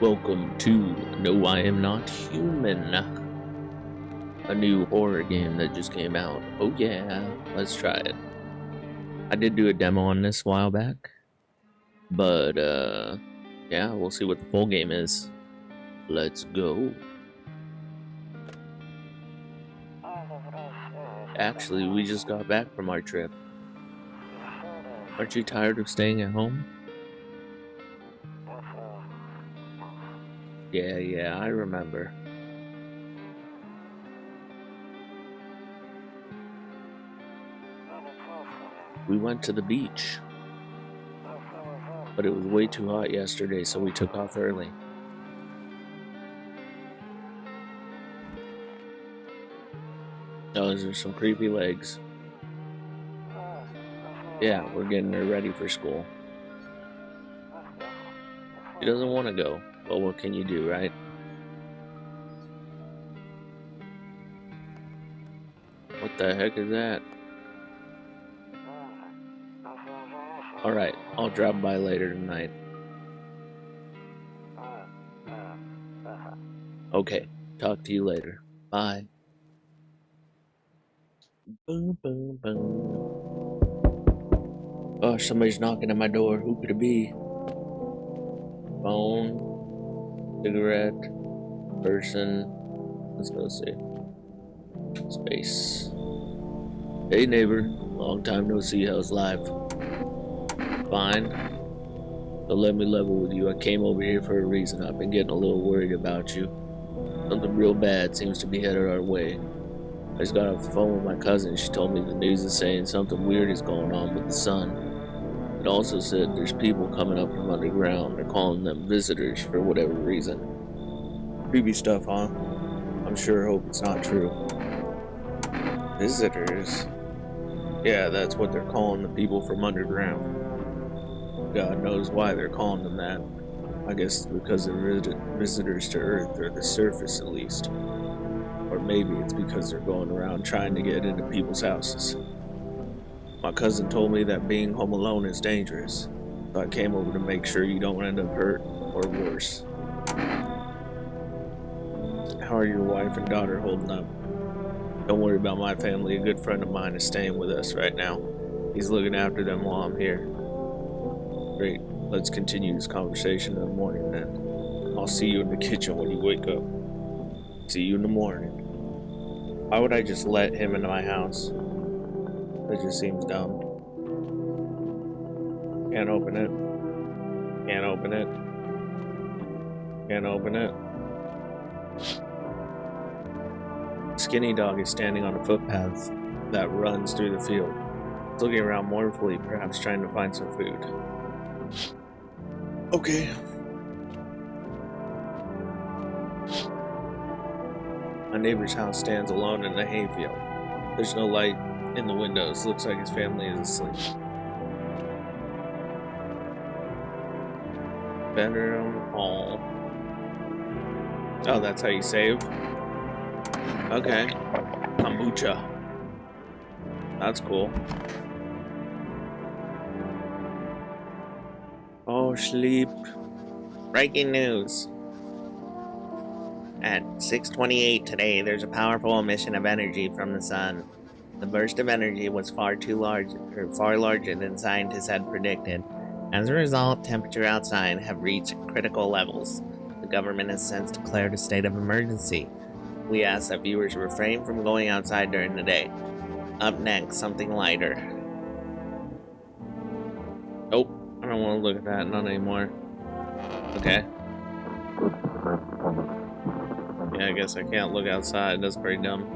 Welcome to No, I Am Not Human, a new horror game that just came out. Oh, yeah, let's try it. I did do a demo on this a while back, but yeah, we'll see what the full game is. Let's go. Actually, we just got back from our trip. Aren't you tired of staying at home? Yeah, I remember. We went to the beach, but it was way too hot yesterday, so we took off early. Those are some creepy legs. Yeah, we're getting her ready for school. She doesn't want to go. Well, what can you do, right? What the heck is that? Alright, I'll drop by later tonight. Okay, talk to you later. Bye. Boom, boom, boom. Oh, somebody's knocking at my door. Who could it be? Phone, cigarette, person. Let's go see. Space. Hey, neighbor. Long time no see. How's life? Fine. So let me level with you. I came over here for a reason. I've been getting a little worried about you. Something real bad seems to be headed our way. I just got off the phone with my cousin. She told me the news is saying something weird is going on with the sun. It also said there's people coming up from underground. They're calling them visitors for whatever reason. Creepy stuff, huh? I'm sure hope it's not true. Visitors? Yeah, that's what they're calling the people from underground. God knows why they're calling them that. I guess it's because they're visitors to Earth, or the surface at least. Or maybe it's because they're going around trying to get into people's houses. My cousin told me that being home alone is dangerous, so I came over to make sure you don't end up hurt, or worse. How are your wife and daughter holding up? Don't worry about my family. A good friend of mine is staying with us right now. He's looking after them while I'm here. Great. Let's continue this conversation in the morning then. I'll see you in the kitchen when you wake up. See you in the morning. Why would I just let him into my house? That just seems dumb. Can't open it. Can't open it. Can't open it. Skinny dog is standing on a footpath that runs through the field. It's looking around mournfully, perhaps trying to find some food. Okay. My neighbor's house stands alone in the hayfield. There's no light in the windows. Looks like his family is asleep. Bedroom, hall. Oh, that's how you save? Okay. Kombucha. That's cool. Oh, sleep. Breaking news. At 6:28 today, there's a powerful emission of energy from the sun. The burst of energy was far larger than scientists had predicted. As a result, temperatures outside have reached critical levels. The government has since declared a state of emergency. We ask that viewers refrain from going outside during the day. Up next, something lighter. Nope, I don't want to look at that, not anymore. Okay. Yeah, I guess I can't look outside, that's pretty dumb.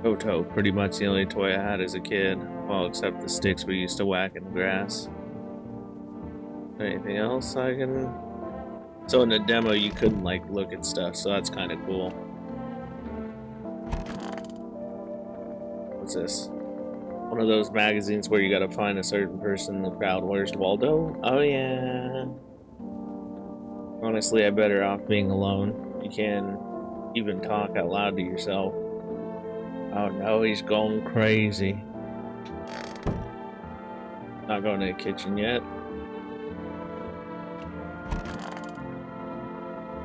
Toto, pretty much the only toy I had as a kid. Well, except the sticks we used to whack in the grass. Anything else I can... So in the demo you couldn't like look at stuff, so that's kind of cool. What's this? One of those magazines where you gotta find a certain person in the crowd. Where's Waldo? Oh yeah. Honestly, I'm better off being alone. You can even talk out loud to yourself. Oh no, he's going crazy. Not going to the kitchen yet.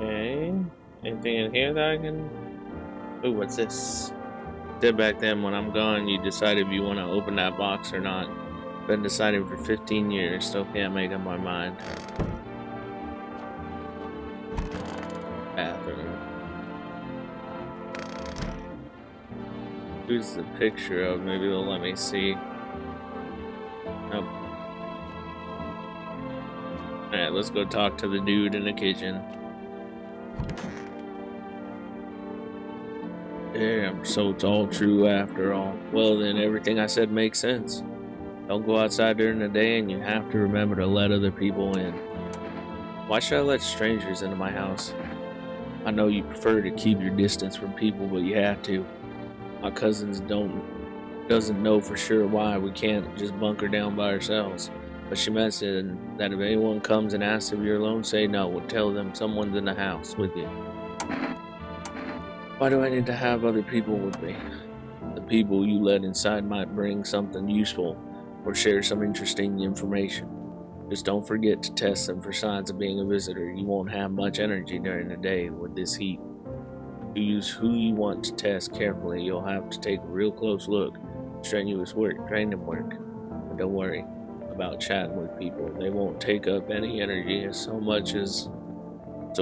Okay. Anything in here that I can... Ooh, what's this? Said back then, when I'm gone, you decide if you want to open that box or not. Been deciding for 15 years, still can't make up my mind. Bathroom. Who's the picture of? Maybe they'll let me see. Nope. Alright, let's go talk to the dude in the kitchen. Damn, so it's all true after all. Well, then everything I said makes sense. Don't go outside during the day, and you have to remember to let other people in. Why should I let strangers into my house? I know you prefer to keep your distance from people, but you have to. My cousins doesn't know for sure why we can't just bunker down by ourselves. But she mentioned that if anyone comes and asks if you're alone, say no. We'll tell them someone's in the house with you. Why do I need to have other people with me? The people you let inside might bring something useful or share some interesting information. Just don't forget to test them for signs of being a visitor. You won't have much energy during the day with this heat. To use who you want to test carefully, you'll have to take a real close look. Strenuous work, draining work. But don't worry about chatting with people. They won't take up any energy so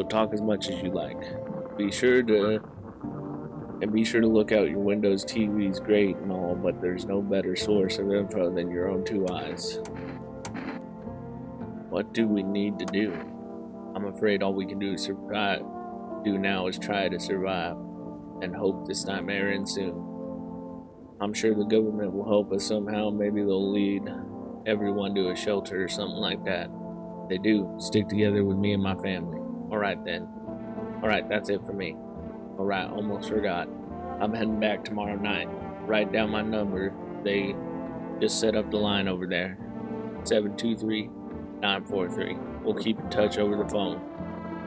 talk as much as you like. Be sure to look out your windows. TV's great and all, but there's no better source of info than your own two eyes. What do we need to do? I'm afraid all we can do now is try to survive and hope this nightmare ends soon. I'm sure the government will help us somehow. Maybe they'll lead everyone to a shelter or something like that. If they do, stick together with me and my family. Alright then. Alright, that's it for me. Alright, almost forgot. I'm heading back tomorrow night. Write down my number. They just set up the line over there. 723-943. We'll keep in touch over the phone.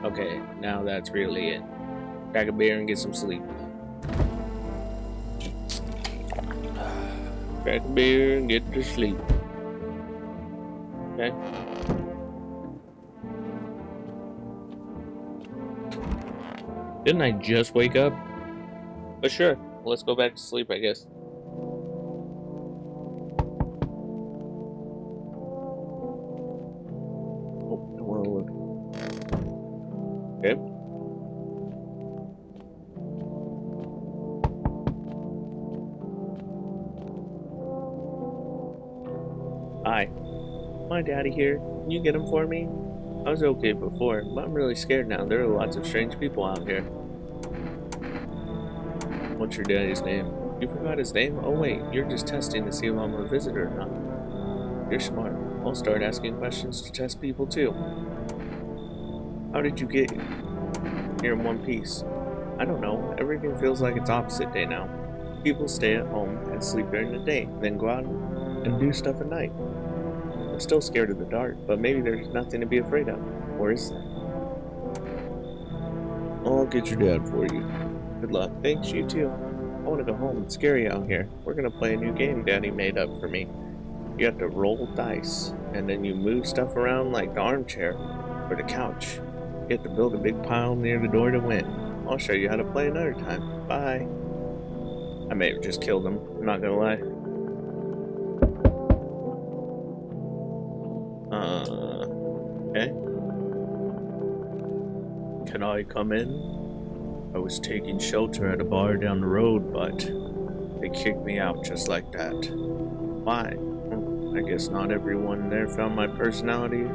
Okay, now that's really it. Crack a beer and get some sleep. Crack a beer and get to sleep. Okay? Didn't I just wake up? But sure, let's go back to sleep, I guess. Oh, I want to look. Okay. Hi. My daddy here. Can you get him for me? I was okay before, but I'm really scared now. There are lots of strange people out here. What's your daddy's name? You forgot his name? Oh wait, you're just testing to see if I'm a visitor or not. You're smart. I'll start asking questions to test people too. How did you get here in one piece? I don't know. Everything feels like it's opposite day now. People stay at home and sleep during the day, then go out and do stuff at night. I'm still scared of the dark, but maybe there's nothing to be afraid of. Or is there? I'll get your dad for you. Good luck. Thanks, you too. I want to go home. It's scary out here. We're going to play a new game Daddy made up for me. You have to roll dice, and then you move stuff around like the armchair or the couch. You have to build a big pile near the door to win. I'll show you how to play another time. Bye. I may have just killed him. I'm not going to lie. Okay. Can I come in? I was taking shelter at a bar down the road, but they kicked me out just like that. Why? I guess not everyone there found my personality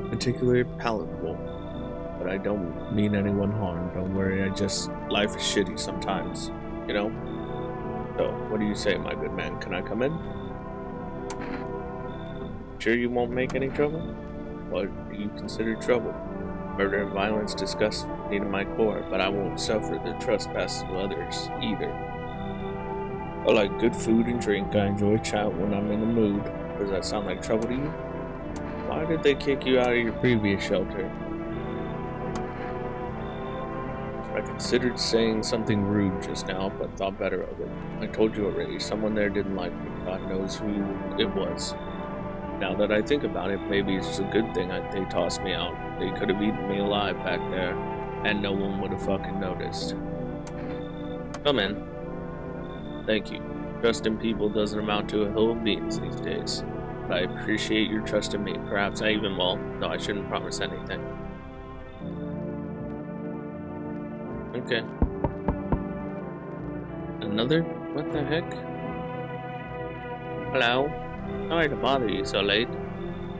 particularly palatable. But I don't mean anyone harm. Don't worry, life is shitty sometimes, you know? So, what do you say, my good man? Can I come in? Sure you won't make any trouble? What do you consider trouble? Murder and violence disgust me to my core, but I won't suffer the trespasses of others either. I like good food and drink. I enjoy chat when I'm in the mood. Does that sound like trouble to you? Why did they kick you out of your previous shelter? I considered saying something rude just now, but thought better of it. I told you already, someone there didn't like me. God knows who it was. Now that I think about it, maybe it's a good thing they tossed me out. They could have eaten me alive back there. and no one would have fucking noticed. Come in. Thank you. Trust in people doesn't amount to a hill of beans these days. But I appreciate your trust in me. Perhaps I even will, though I shouldn't promise anything. Okay. Another? What the heck? Hello? Sorry to bother you so late.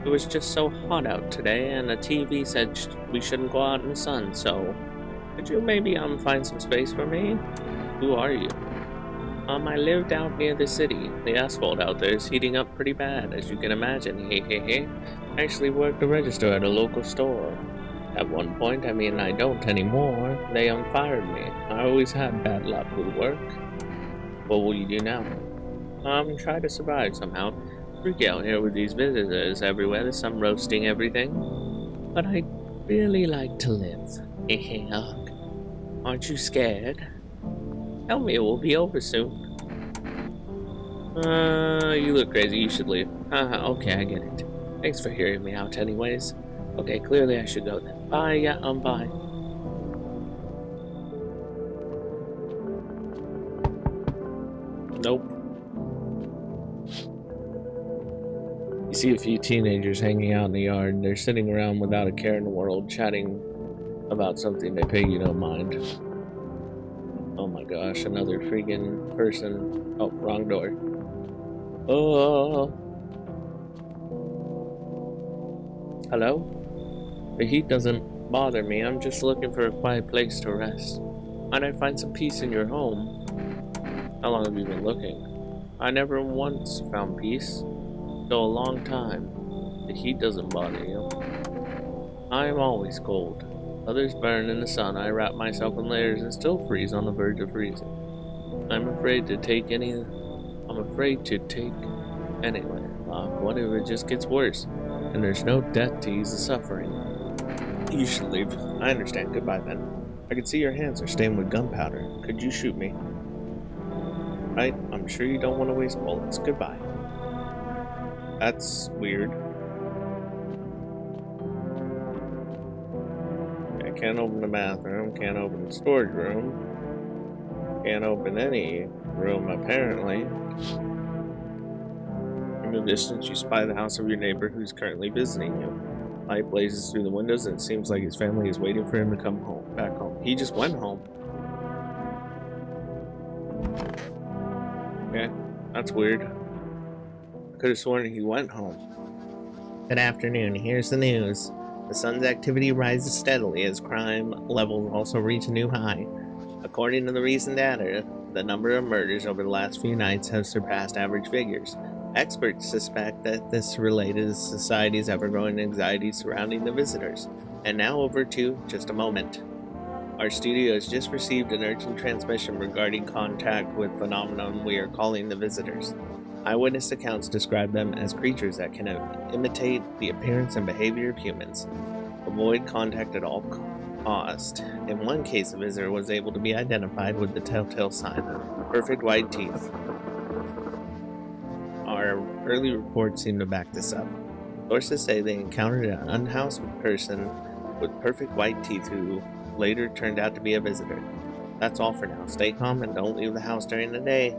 It was just so hot out today, and the TV said we shouldn't go out in the sun, so... Could you maybe find some space for me? Who are you? I lived out near the city. The asphalt out there is heating up pretty bad, as you can imagine. Hey, hey, hey. I actually worked the register at a local store. At one point, I mean, I don't anymore. They fired me. I always had bad luck with work. What will you do now? Try to survive somehow. Freaky out here with these visitors everywhere. There's some roasting everything. But I really like to live. Hey, ugh. Aren't you scared? Tell me it will be over soon. You look crazy. You should leave. Okay, I get it. Thanks for hearing me out anyways. Okay, clearly I should go then. Bye, yeah, bye. Nope. You see a few teenagers hanging out in the yard. They're sitting around without a care in the world, chatting about something they pay you no mind. Oh my gosh, another freaking person. Oh, wrong door. Oh. Hello? The heat doesn't bother me. I'm just looking for a quiet place to rest. Might I find some peace in your home? How long have you been looking? I never once found peace. So a long time. The heat doesn't bother you. I am always cold. Others burn in the sun. I wrap myself in layers and still freeze on the verge of freezing. I'm afraid to take anyway. What if it just gets worse? And there's no death to ease the suffering. You should leave. I understand. Goodbye then. I can see your hands are stained with gunpowder. Could you shoot me? Right? I'm sure you don't want to waste bullets. Goodbye. That's weird. I can't open the bathroom. Can't open the storage room. Can't open any room, apparently. In the distance, you spy the house of your neighbor who's currently visiting you. Light blazes through the windows, and it seems like his family is waiting for him to come back home. He just went home. Okay, that's weird. I could have sworn he went home. Good afternoon. Here's the news. The sun's activity rises steadily as crime levels also reach a new high. According to the recent data, the number of murders over the last few nights has surpassed average figures. Experts suspect that this is related to society's ever-growing anxiety surrounding the visitors. And now over to just a moment. Our studio has just received an urgent transmission regarding contact with phenomenon we are calling the visitors. Eyewitness accounts describe them as creatures that can imitate the appearance and behavior of humans. Avoid contact at all cost. In one case, a visitor was able to be identified with the telltale sign: perfect white teeth. Our early reports seem to back this up. Sources say they encountered an unhoused person with perfect white teeth who later turned out to be a visitor. That's all for now. Stay calm and don't leave the house during the day.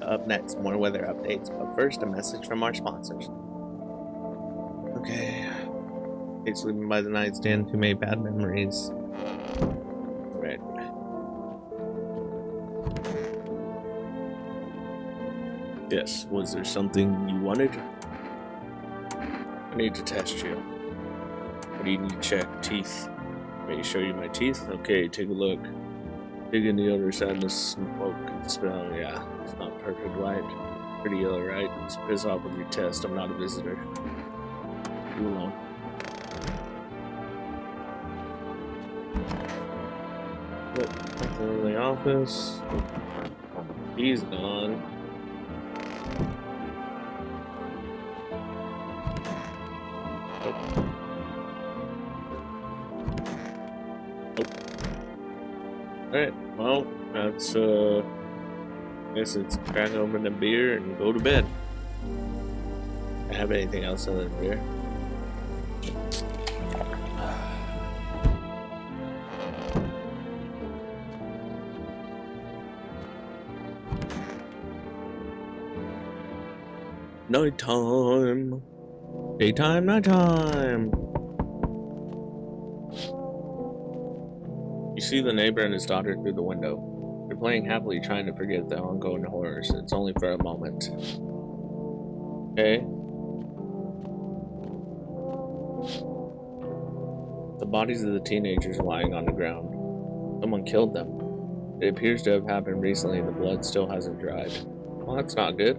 Up next, more weather updates, but first a message from our sponsors. Okay. Hate sleeping by the nightstand, too many bad memories. Right. Yes, was there something you wanted? I need to test you. What do you need to check? Teeth. Let me show you my teeth. Okay, take a look. Dig in the other side of the smoke and smell. Yeah, it's not perfect white. Pretty yellow, right? Let's piss off with your test. I'm not a visitor. Leave alone. Nothing in the office. He's gone. Alright, well, that's, I guess it's crack open a beer and go to bed. I have anything else other than beer? Nighttime. Daytime, nighttime. You see the neighbor and his daughter through the window. They're playing happily, trying to forget the ongoing horrors. It's only for a moment. Okay. The bodies of the teenagers are lying on the ground. Someone killed them. It appears to have happened recently and the blood still hasn't dried. Well, that's not good.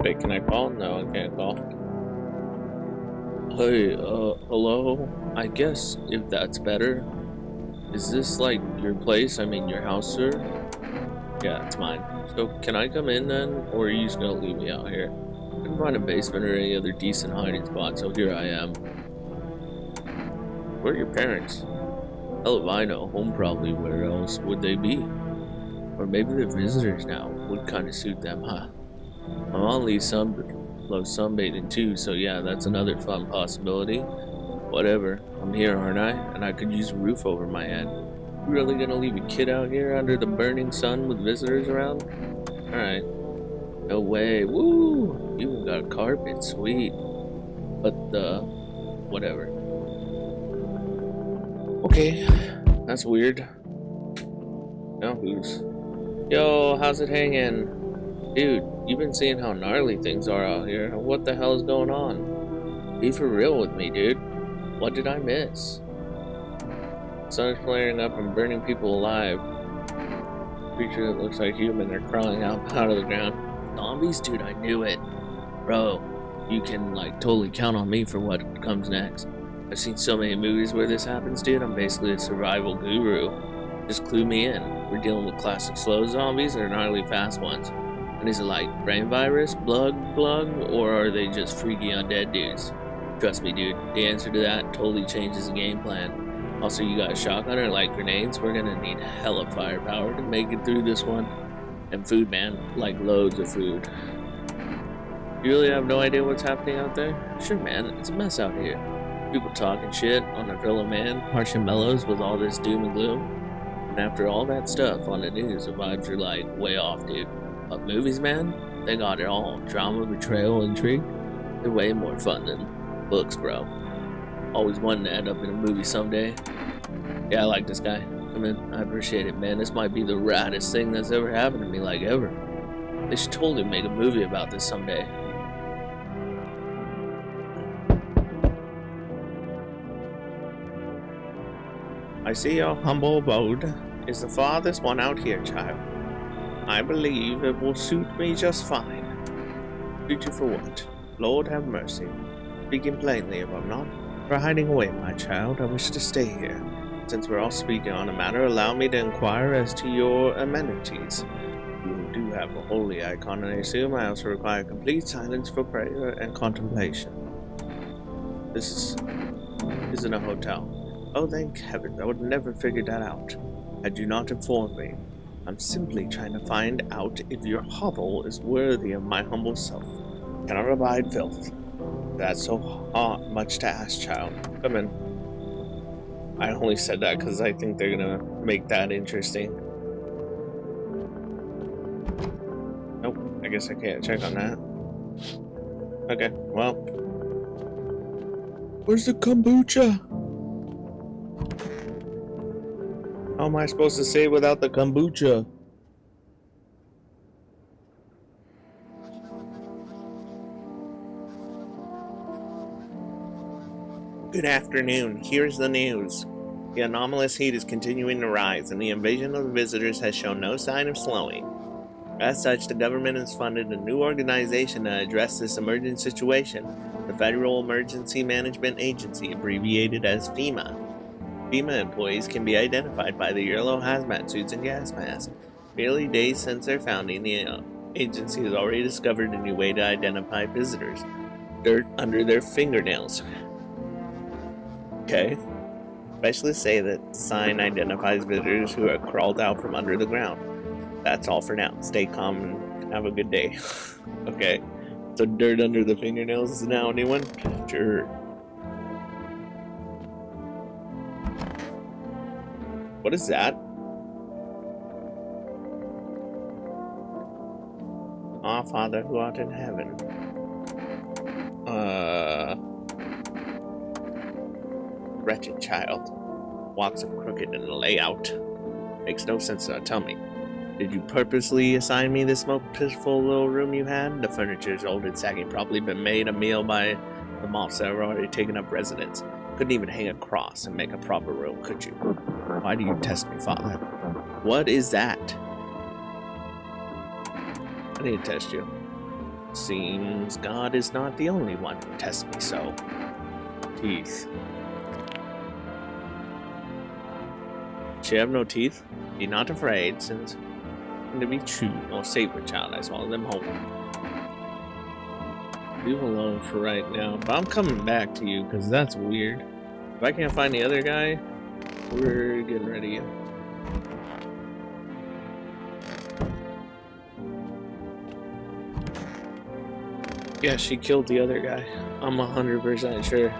Wait, can I call? No, I can't call. Hey, hello? I guess if that's better. Is this like your place? I mean, your house, sir? Yeah, it's mine. So, can I come in then? Or are you just gonna leave me out here? I couldn't find a basement or any other decent hiding spot, so here I am. Where are your parents? Hell if I know. Home probably. Where else would they be? Or maybe they're visitors now. Would kind of suit them, huh? My mom loves sunbathing too, so yeah, that's another fun possibility. Whatever. I'm here, aren't I? And I could use a roof over my head. You really gonna leave a kid out here under the burning sun with visitors around? Alright. No way. Woo! You even got a carpet. Sweet. But, whatever. Okay. That's weird. Now who's? Yo, how's it hanging? Dude, you've been seeing how gnarly things are out here. What the hell is going on? Be for real with me, dude. What did I miss? The sun is flaring up and burning people alive. Creature that looks like human are crawling out of the ground. Zombies? Dude, I knew it. Bro, you can like totally count on me for what comes next. I've seen so many movies where this happens, dude. I'm basically a survival guru. Just clue me in. We're dealing with classic slow zombies or gnarly fast ones. And is it like brain virus, blood, or are they just freaky undead dudes? Trust me, dude, the answer to that totally changes the game plan. Also, you got a shotgun or like grenades? We're gonna need hella firepower to make it through this one. And food, man, like loads of food. You really have no idea what's happening out there? Sure, man, it's a mess out here. People talking shit on their fellow man, marshmallows with all this doom and gloom. And after all that stuff on the news, the vibes are like way off, dude. But movies, man, they got it all. Drama, betrayal, intrigue. They're way more fun than books, bro. Always wanting to end up in a movie someday. Yeah, I like this guy. Come in. I appreciate it, man. This might be the raddest thing that's ever happened to me, like ever. They should totally make a movie about this someday. I see your humble abode is the farthest one out here, child. I believe it will suit me just fine. Suit you for what? Lord have mercy. Speaking plainly, if I'm not for hiding away, my child, I wish to stay here. Since we're all speaking on a matter, allow me to inquire as to your amenities. You do have a holy icon, and I assume I also require complete silence for prayer and contemplation. This isn't a hotel. Oh, thank heavens, I would have never figured that out had you not informed me. I'm simply trying to find out if your hovel is worthy of my humble self. Cannot abide filth. That's so much to ask, child. Come in. I only said that because I think they're gonna make that interesting. Nope, I guess I can't check on that. Okay, well. Where's the kombucha? How am I supposed to say without the kombucha? Good afternoon. Here's the news. The anomalous heat is continuing to rise, and the invasion of the visitors has shown no sign of slowing. As such, the government has funded a new organization to address this emergent situation, the Federal Emergency Management Agency, abbreviated as FEMA. FEMA employees can be identified by their yellow hazmat suits and gas masks. Merely days since their founding, the agency has already discovered a new way to identify visitors: dirt under their fingernails. Okay. Specialists say that the sign identifies visitors who have crawled out from under the ground. That's all for now. Stay calm and have a good day. Okay. So dirt under the fingernails is now a new one? Sure. What is that? Our Father who art in heaven. Wretched child. Walks up crooked in the layout. Makes no sense, tell me. Did you purposely assign me this most pitiful little room you had? The furniture's old and saggy, probably been made a meal by the moths that have already taken up residence. Couldn't even hang a cross and make a proper room, could you? Why do you test me, Father? What is that? I need to test you. Seems God is not the only one who tests me so. Teeth. She have no teeth? Be not afraid, since to be true or safer child, I swallow them whole. Leave him alone for right now, but I'm coming back to you because that's weird. If I can't find the other guy, we're getting ready. Yeah, she killed the other guy. I'm 100% sure.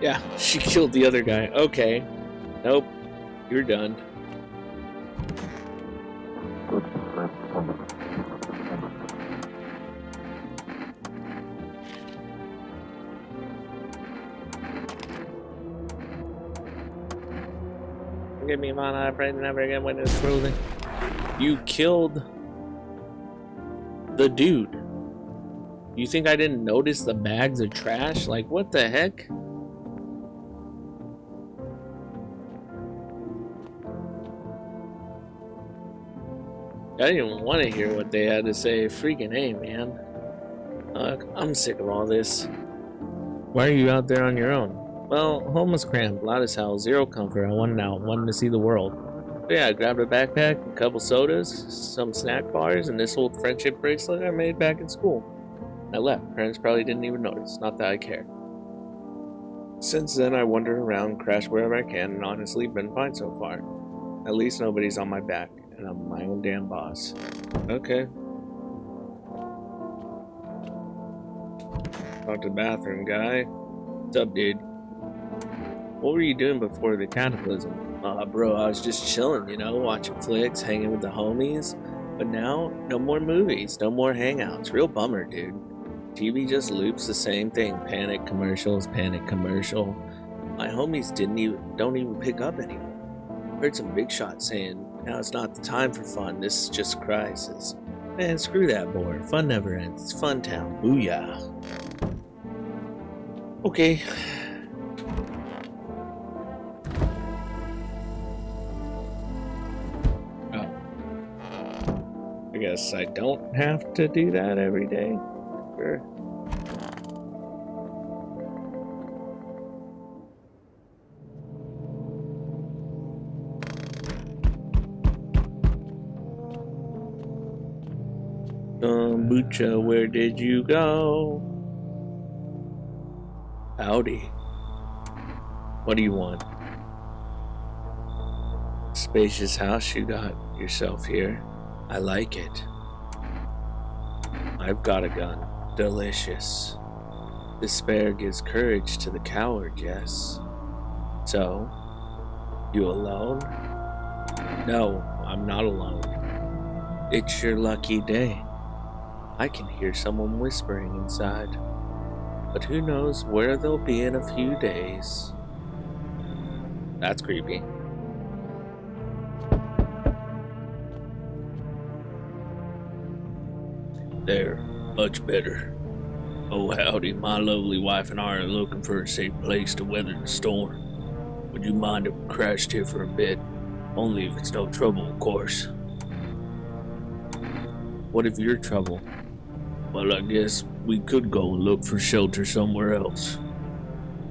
Yeah, she killed the other guy. Okay. Nope. You're done. Forgive me, Mom. I pray to never again witness cruelty. You killed the dude. You think I didn't notice the bags of trash? Like, what the heck? I didn't even want to hear what they had to say. Freaking A, man. I'm sick of all this. Why are you out there on your own? Well, home was cramped, loud as hell, zero comfort. I wanted out, wanted to see the world. So yeah, I grabbed a backpack, a couple sodas, some snack bars, and this old friendship bracelet I made back in school. I left. Parents probably didn't even notice. Not that I care. Since then, I wandered around, crashed wherever I can, and honestly, been fine so far. At least nobody's on my back, and I'm my own damn boss. Okay. Talk to the bathroom guy. What's up, dude? What were you doing before the cataclysm? Bro, I was just chilling, you know, watching flicks, hanging with the homies. But now, no more movies, no more hangouts. Real bummer, dude. TV just loops the same thing. Panic commercials, panic commercial. My homies don't even pick up anymore. Heard some big shots saying, now it's not the time for fun, this is just crisis. Man, screw that board. Fun never ends. It's fun town. Booyah. Okay. I guess I don't have to do that every day. Sure. Kombucha, where did you go? Howdy. What do you want? Spacious house you got yourself here. I like it. I've got a gun. Delicious. Despair gives courage to the coward, yes. So, you alone? No, I'm not alone. It's your lucky day. I can hear someone whispering inside. But who knows where they'll be in a few days. That's creepy. There, much better. Oh howdy, my lovely wife and I are looking for a safe place to weather the storm. Would you mind if we crashed here for a bit? Only if it's no trouble, of course. What if you're trouble? Well, I guess we could go and look for shelter somewhere else.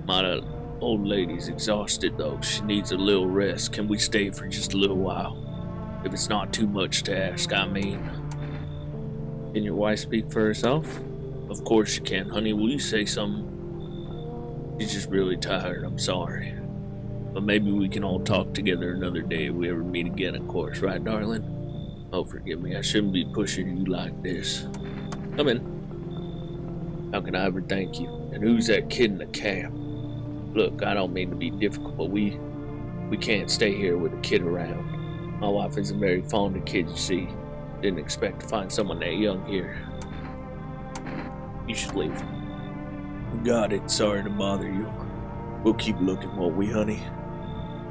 My old lady's exhausted though, she needs a little rest. Can we stay for just a little while? If it's not too much to ask, I mean. Can your wife speak for herself? Of course she can, honey. Will you say something? She's just really tired, I'm sorry. But maybe we can all talk together another day if we ever meet again, of course, right, darling? Oh, forgive me, I shouldn't be pushing you like this. Come in. How can I ever thank you? And who's that kid in the cab? Look, I don't mean to be difficult, but we can't stay here with a kid around. My wife isn't very fond of kids, you see. Didn't expect to find someone that young here. You should leave. Got it. Sorry to bother you. We'll keep looking, won't we, honey?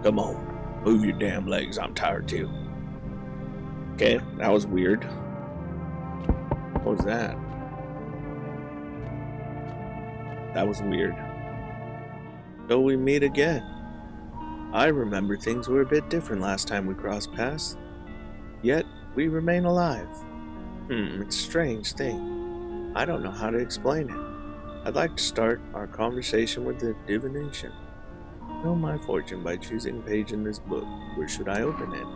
Come on. Move your damn legs. I'm tired too. Okay, that was weird. What was that? That was weird. So we meet again. I remember things were a bit different last time we crossed paths. Yet, we remain alive. It's a strange thing. I don't know how to explain it. I'd like to start our conversation with a divination. Know my fortune by choosing a page in this book. Where should I open it?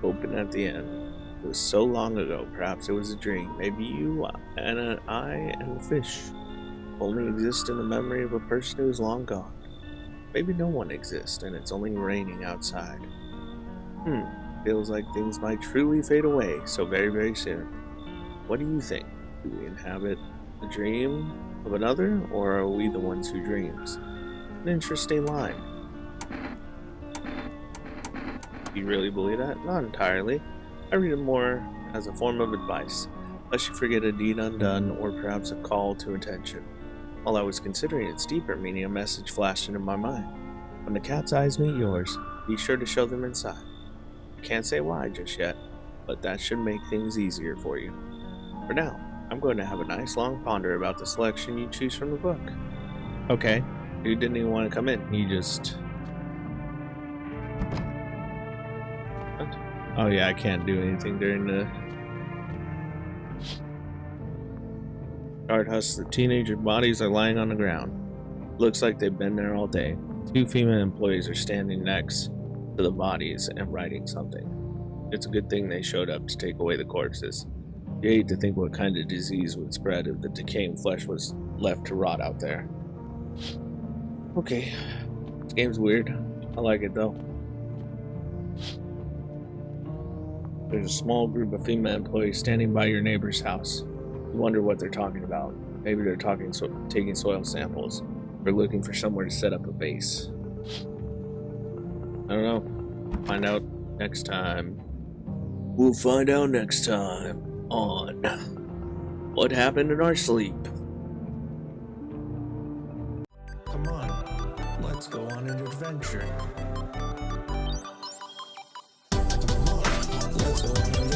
Open at the end. It was so long ago, perhaps it was a dream. Maybe you and I and the fish only exist in the memory of a person who is long gone. Maybe no one exists and it's only raining outside. Feels like things might truly fade away so very, very soon. What do you think? Do we inhabit the dream of another, or are we the ones who dreams? An interesting line. Do you really believe that? Not entirely. I read it more as a form of advice, lest you forget a deed undone, or perhaps a call to attention. While I was considering its deeper meaning, a message flashed into my mind. When the cat's eyes meet yours, be sure to show them inside. Can't say why just yet, but that should make things easier for you. For now, I'm going to have a nice long ponder about the selection you choose from the book. Okay, you didn't even want to come in, you just... What? Oh yeah, I can't do anything during the... Guard husks. The teenager bodies are lying on the ground. Looks like they've been there all day. 2 female employees are standing next to the bodies and writing something. It's a good thing they showed up to take away the corpses. You hate to think what kind of disease would spread if the decaying flesh was left to rot out there. Okay, this game's weird. I like it though. There's a small group of female employees standing by your neighbor's house. You wonder what they're talking about. Maybe they're taking soil samples. They're looking for somewhere to set up a base. I don't know. Find out next time. We'll find out next time on What Happened in Our Sleep. Come on, let's go on an adventure. Come on, let's go on an